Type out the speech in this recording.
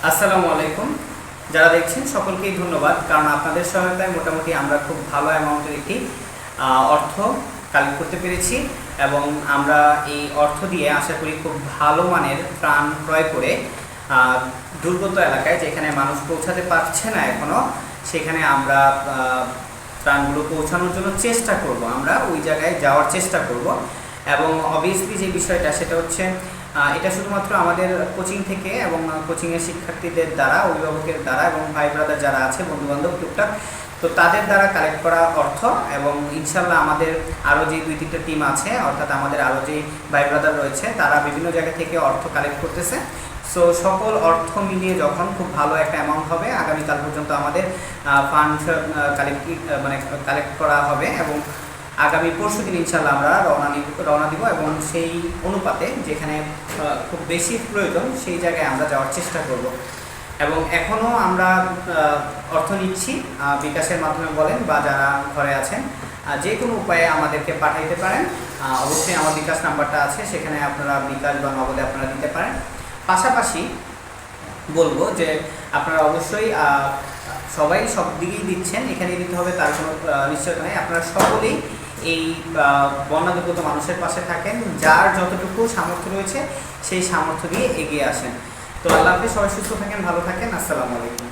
আসসালামু আলাইকুম। যারা দেখছেন সকলকেই ধন্যবাদ, কারণ আপনাদের সহায়তায় মোটামুটি আমরা খুব ভালো অ্যামাউন্টের একটি অর্থ কালেক্ট করতে পেরেছি এবং আমরা এই অর্থ দিয়ে আশা করি খুব ভালো মানের ত্রাণ ক্রয় করে দুর্গত এলাকায় যেখানে মানুষ পৌঁছাতে পারছে না এখনও, সেখানে আমরা ত্রাণগুলো পৌঁছানোর জন্য চেষ্টা করব, আমরা ওই জায়গায় যাওয়ার চেষ্টা করব। এবং অবভিয়াসলি যে বিষয়টা সেটা হচ্ছে এটা শুধুমাত্র আমাদের কোচিং থেকে এবং কোচিংয়ের শিক্ষার্থীদের দ্বারা, অভিভাবকের দ্বারা এবং ভাই ব্রাদার যারা আছে, বন্ধুবান্ধব টুকটাক, তো তাদের দ্বারা কালেক্ট করা অর্থ। এবং ইনশাল্লাহ আমাদের আরও যে 2-3টা টিম আছে, অর্থাৎ আমাদের আরও যে ভাই ব্রাদার রয়েছে, তারা বিভিন্ন জায়গা থেকে অর্থ কালেক্ট করতেছে। সো সকল অর্থ মিলিয়ে যখন খুব ভালো একটা অ্যামাউন্ট হবে, আগামীকাল পর্যন্ত আমাদের ফান্ড কালেক্ট করা হবে এবং আগামী পরশুদিন ইনশাল্লাহ আমরা রওনা দিব এবং সেই অনুপাতে যেখানে খুব বেশি প্রয়োজন সেই জায়গায় আমরা যাওয়ার চেষ্টা করব। এবং এখনও আমরা অর্থ নিচ্ছি, বিকাশের মাধ্যমে বলেন বা যারা ঘরে আছেন যে কোনো উপায়ে আমাদেরকে পাঠাইতে পারেন। অবশ্যই আমার বিকাশ নাম্বারটা আছে, সেখানে আপনারা বিকাশ বা নগদে আপনারা দিতে পারেন। পাশাপাশি বলবো যে আপনারা অবশ্যই সবাই সব দিকেই দিচ্ছেন, এখানেই দিতে হবে তার কোনো নিশ্চয়তা নেই। আপনারা সকলেই এই বন্যা দুর্গত মানুষের পাশে থাকেন, যার যতটুকু সামর্থ্য রয়েছে সেই সামর্থ্য দিয়ে এগিয়ে আসেন। তো আল্লাহ হাফেজ, সবাই সুস্থ থাকেন, ভালো থাকেন। আসসালামু আলাইকুম।